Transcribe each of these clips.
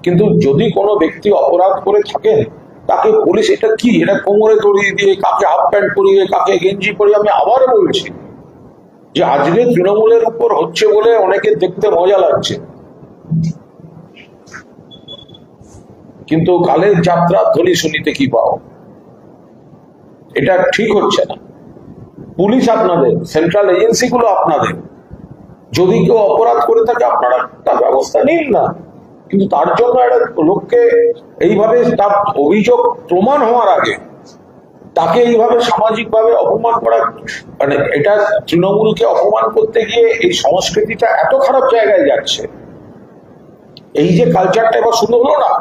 কিন্তু যদি কোনো ব্যক্তি অপরাধ করে থাকেন, তাকে পুলিশ এটা কি, এটা কোমরে দড়িয়ে দিয়ে, কাকে হাফ প্যান্ট পরিয়ে, কাকে গেঞ্জি পরিয়ে, আমি আবারও বলছি যে আজকে তৃণমূলের উপর হচ্ছে বলে অনেকে দেখতে মজা লাগছে, কিন্তু কালের যাত্রা ধরি শুনিতে কি পাও, এটা ঠিক হচ্ছে না। পুলিশ আপনাদের, সেন্ট্রাল এজেন্সি গুলো আপনাদের, যদি কেউ অপরাধ করে থাকে আপনারা তার ব্যবস্থা নিন না, কিন্তু তার জন্য একটা লোককে এইভাবে তার অভিযোগ প্রমাণ হওয়ার আগে তাকে এইভাবে সামাজিকভাবে অপমান করা, মানে এটা তৃণমূলকে অপমান করতে গিয়ে এই সংস্কৃতিটা এত খারাপ জায়গায় যাচ্ছে। এই যে কালচারটা এবার শুরু হলো না,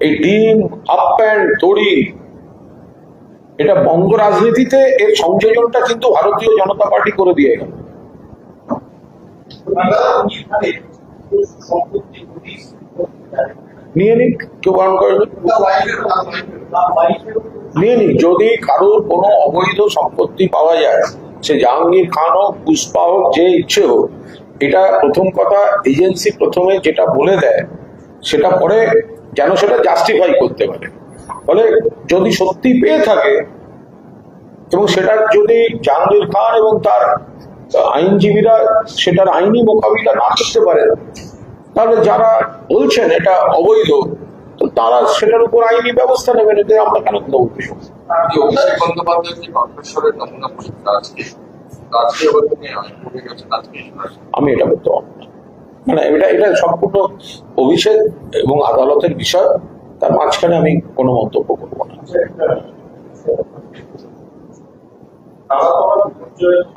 এই ডিম, হাফ প্যান্ট, দড়ি, এটা বঙ্গ রাজনীতিতে এর সংযোজনটা কিন্তু ভারতীয় জনতা পার্টি করে দিয়ে গেল। নিয়ে নিক, কেউ বারণ করেনি, নিয়ে নিক। যদি কারোর কোনো অবৈধ সম্পত্তি পাওয়া যায়, সে জাহাঙ্গীর খান হোক, পুষ্পা হোক, যে ইচ্ছে হোক, এটা প্রথম কথা এজেন্সি প্রথমে যেটা বলে দেয় সেটা পরে যেন সেটা জাস্টিফাই করতে পারে। ফলে যদি সত্যি পেয়ে থাকে এবং সেটা যদি জাহাঙ্গীর খান এবং তার আইনজীবীরা সেটার আইনি মোকাবিলা না করতে পারে, তাহলে যারা বলছেন এটা অবৈধ, তো তারা সেটার উপর আইনি ব্যবস্থা নেবেন। এতে আমরা কেন দেবো? আমি এটা বলতে পারবো না, মানে এটা সম্পূর্ণ অভিষেক এবং আদালতের বিষয়, তার মাঝখানে আমি কোনো মন্তব্য করবো না।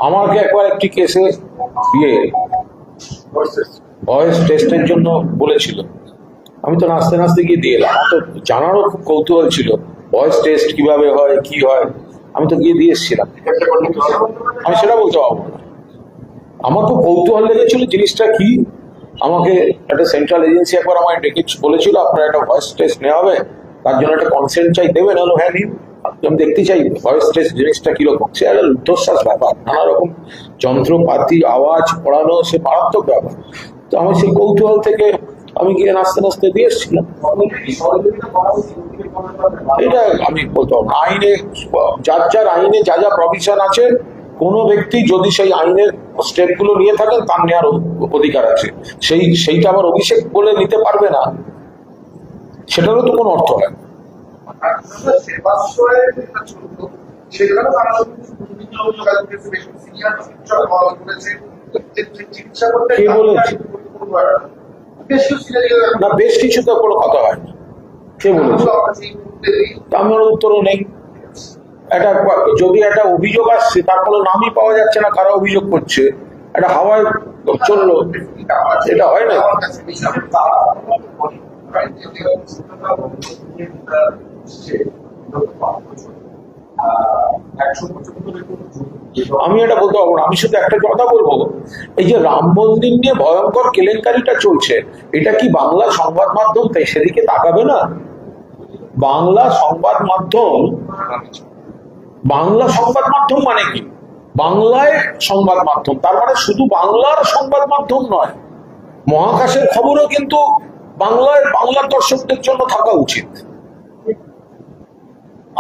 আমাকে একবার একটি কেসে ভয়েস টেস্টের জন্য বলেছিল, আমি তো নাচতে নাচতে গিয়ে দিয়ে এলাম। আমার তো জানারও খুব কৌতূহল ছিল ভয়েস টেস্ট কিভাবে হয়, কি হয়, আমি তো গিয়ে দিয়ে এসেছিলাম। আমি সেটা বলতে পারবো না, আমার খুব কৌতূহল লেগেছিল জিনিসটা কি। আমাকে একটা সেন্ট্রাল এজেন্সি একবার আমায় ডেকে বলেছিল আপনার একটা ভয়েস টেস্ট নেওয়া হবে, তার জন্য একটা কনসেন্ট চাই, দেবেন? হলো হ্যাঁ নিন, আমি দেখতে চাই ভয়েস টেস্ট জিনিসটা কিরকম। সে একটা রুদ্ধশ্বাস ব্যাপার, নানা রকম যন্ত্রপাতি, আওয়াজ পড়ানো, সে মারাত্মক ব্যাপার। তো আমি সেই কৌতূহল থেকে আমি গিয়ে নাচতে নাচতে দিয়ে এসেছিলাম। এটা আমি বলতে পারবো না, আইনে যার যার আইনে যা যা প্রভিশন আছে, কোনো ব্যক্তি যদি সেই আইনের স্টেপ গুলো নিয়ে থাকেন তার নেওয়ার অধিকার আছে। সেইটা আবার অভিষেক বলে নিতে পারবে না, সেটারও তো কোনো অর্থ হয়। কে বলেছে? না, বেশ কিছু তো কোনো কথা হয় না। কে বলেছে? আমার উত্তরও নেই। একটা যদি একটা অভিযোগ আসছে, তার কোনো নামই পাওয়া যাচ্ছে না কারা অভিযোগ করছে, একটা হাওয়ায় চললো, এটা হয় না। আমি এটা বলতে পারবো না, আমি শুধু একটা কথা বলবো, এই যে রাম মন্দির নিয়ে ভয়ঙ্কর কেলেঙ্কারিটা চলছে, এটা কি বাংলা সংবাদ মাধ্যম সেদিকে তাকাবে না? বাংলা সংবাদ মাধ্যম, বাংলা সংবাদ মাধ্যম মানে কি? বাংলায় সংবাদ মাধ্যম, তার মানে শুধু বাংলার সংবাদ মাধ্যম নয়, মহাকাশের খবরও কিন্তু বাংলার দর্শকদের জন্য থাকা উচিত,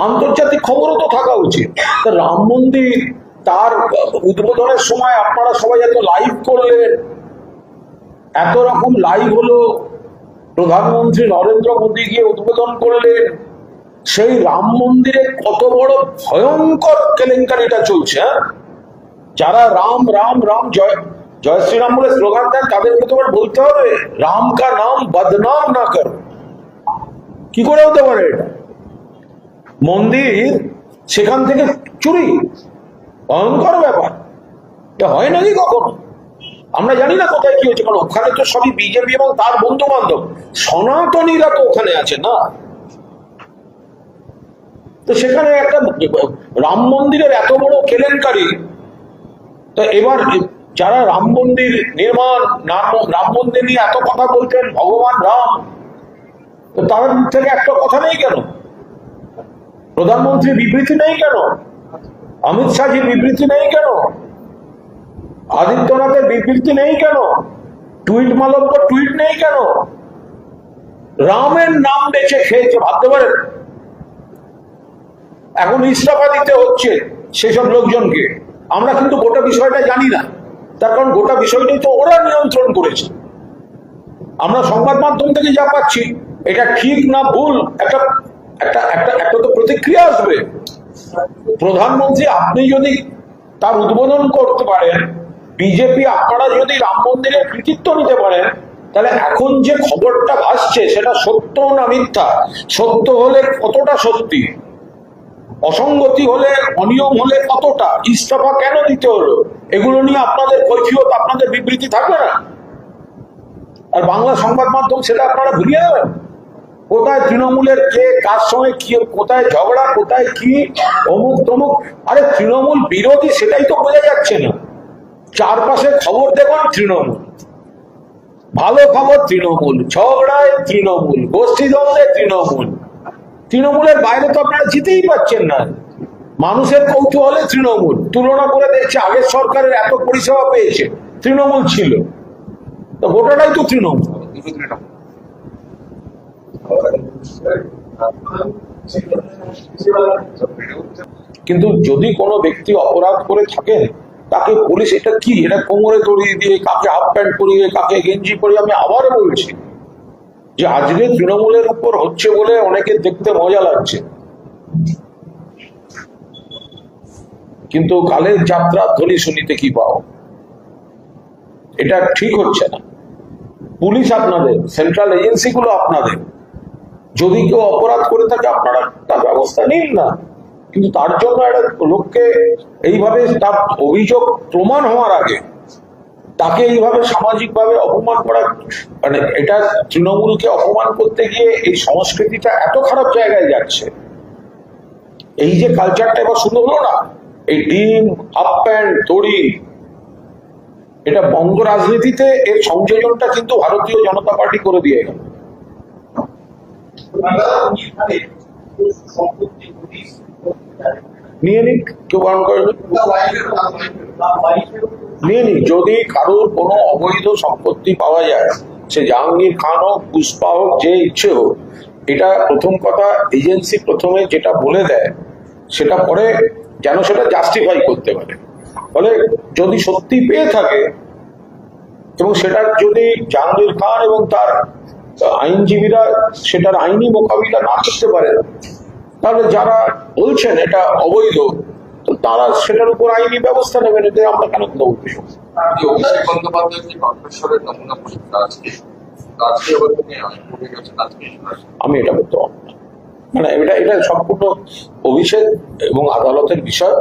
আন্তর্জাতিক খবরও তো থাকা উচিত। রাম মন্দির তার উদ্বোধনের সময় আপনারা সবাই এত লাইভ করলেন, এত রকম লাইভ হলো, প্রধানমন্ত্রী নরেন্দ্র মোদী গিয়ে উদ্বোধন করলেন, সেই রাম মন্দিরে কত বড় ভয়ঙ্কর কেলেঙ্কারিটা চলছে। যারা রাম রাম রাম জয় জয় শ্রীরাম বলে স্লোগান দেন, তাদেরকে তো বলতে হবে রাম কা নাম বদনাম না কর। কি করে হতে পারে এটা? মন্দির সেখান থেকে চুরি, ভয়ঙ্কর ব্যাপার। এটা হয় নাকি কখনো? আমরা জানি না কোথায় কি হচ্ছে, কারণ ওখানে তো সবই বিজেপি এবং তার বন্ধু বান্ধব, সনাতনীরা তো ওখানে আছে না। তো সেখানে একটা রাম মন্দিরের এত বড় কেলেঙ্কারি, তো এবার যারা রাম মন্দির নির্মাণ, রাম মন্দির নিয়ে এত কথা বলতেন, ভগবান রাম, তো তাদের থেকে একটা কথা নেই কেন? প্রধানমন্ত্রীর বিবৃতি নেই কেন? অমিত শাহজির বিবৃতি নেই কেন? আদিত্যনাথের বিবৃতি নেই কেন? টুইট মালব্য টুইট নেই কেন? রামের নাম বেঁচে খেয়েছে, ভাবতে পারেন? এখন ইস্তফা দিতে হচ্ছে সেসব লোকজনকে। আমরা কিন্তু গোটা বিষয়টা জানি না, তার কারণ গোটা বিষয়টাই তো ওরা নিয়ন্ত্রণ করেছে। আমরা সংবাদ মাধ্যম থেকে যা পাচ্ছি, এটা ঠিক না ভুল, একটা একটা একটা একটা তো প্রতিক্রিয়া আসবে। প্রধানমন্ত্রী আপনি যদি তার উদ্বোধন করতে পারেন, বিজেপি আপনারা যদি রাম মন্দিরের কৃতিত্ব নিতে পারেন, তাহলে এখন যে খবরটা ভাসছে সেটা সত্য না মিথ্যা? সত্য হলে কতটা সত্যি, অসঙ্গতি হলে, অনিয়ম হলে কতটা, ইস্তফা কেন দিতে হলো, এগুলো নিয়ে আপনাদের কৈফিয়ত, আপনাদের বিবৃতি থাকবে না? আর বাংলা সংবাদ মাধ্যম সেটা আপনারা ভুলিয়ে দেবেন। কোথায় তৃণমূলের কে কার সঙ্গে কি, কোথায় ঝগড়া, কোথায় কি, অমুক তমুক। আরে তৃণমূল বিরোধী সেটাই তো বোঝা যাচ্ছে না। চারপাশে খবর দেখুন তৃণমূল, ভালো খবর তৃণমূল, ঝগড়ায় তৃণমূল, গোষ্ঠীদ্বন্দ্বে তৃণমূল। তৃণমূলের বাইরে তো আপনারা জিতেই পাচ্ছেন না। মানুষের কৌতূহলে তৃণমূল, তুলনা করে দেখছে আগের সরকারের এত পরিষেবা পেয়েছে, তৃণমূল ছিল, তো গোটাটাই তো তৃণমূল। কিন্তু যদি কোনো ব্যক্তি অপরাধ করে থাকেন, তাকে পুলিশ, এটা কি, এটা কোমরে দড়িয়ে দিয়ে, কাকে হাফ প্যান্ট পরিয়ে, কাকে গেঞ্জি পরিয়ে, আমি আবারও বলছি যে আজকে তৃণমূলের উপর হচ্ছে বলে অনেকে দেখতে মজা লাগছে, কিন্তু কালের যাত্রা ধ্বনি শুনিতে কি পাও, এটা ঠিক হচ্ছে না। পুলিশ আপনাদের, সেন্ট্রাল এজেন্সি গুলো আপনাদের, যদি কেউ অপরাধ করে থাকে আপনারা তার ব্যবস্থা নিন না, কিন্তু তার জন্য একটা লোককে এইভাবে তার অভিযোগ প্রমাণ হওয়ার আগে তাকে এইভাবে সামাজিক ভাবে অপমান করা, মানে এটা তৃণমূলকে অপমান করতে গিয়ে এই সংস্কৃতিটা এত খারাপ জায়গায় যাচ্ছে। এই যে কালচারটা এবার শুরু হলো না, এই ডিম, হাফ প্যান্ট, দড়ি, এটা বঙ্গ রাজনীতিতে এর সংযোজনটা কিন্তু ভারতীয় জনতা পার্টি করে দিয়ে গেল। নিয়ে নিক, কেউ বারণ করেনি, নিয়ে নিক। যদি কারোর কোনো অবৈধ সম্পত্তি পাওয়া যায়, সে জাহাঙ্গীর খান হোক, পুষ্পা হোক, যে ইচ্ছে হোক, এটা প্রথম কথা এজেন্সি প্রথমে যেটা বলে দেয় সেটা পরে যেন সেটা জাস্টিফাই করতে পারে। ফলে যদি সত্যি পেয়ে থাকে এবং সেটা যদি জাহাঙ্গীর খান এবং তার আইনজীবীরা সেটার আইনি মোকাবিলা না করতে পারে, তাহলে যারা বলছেন এটা অবৈধ, তো তারা সেটার উপর আইনি ব্যবস্থা নেবেন। এতে আমরা কেন দেবো? অভিষেক বন্দ্যোপাধ্যায় যে কণ্ঠস্বরের নমুনা পরীক্ষা আজকে আমি এটা বলতে পারবো না, মানে এটা সম্পূর্ণ অভিষেক এবং আদালতের বিষয়।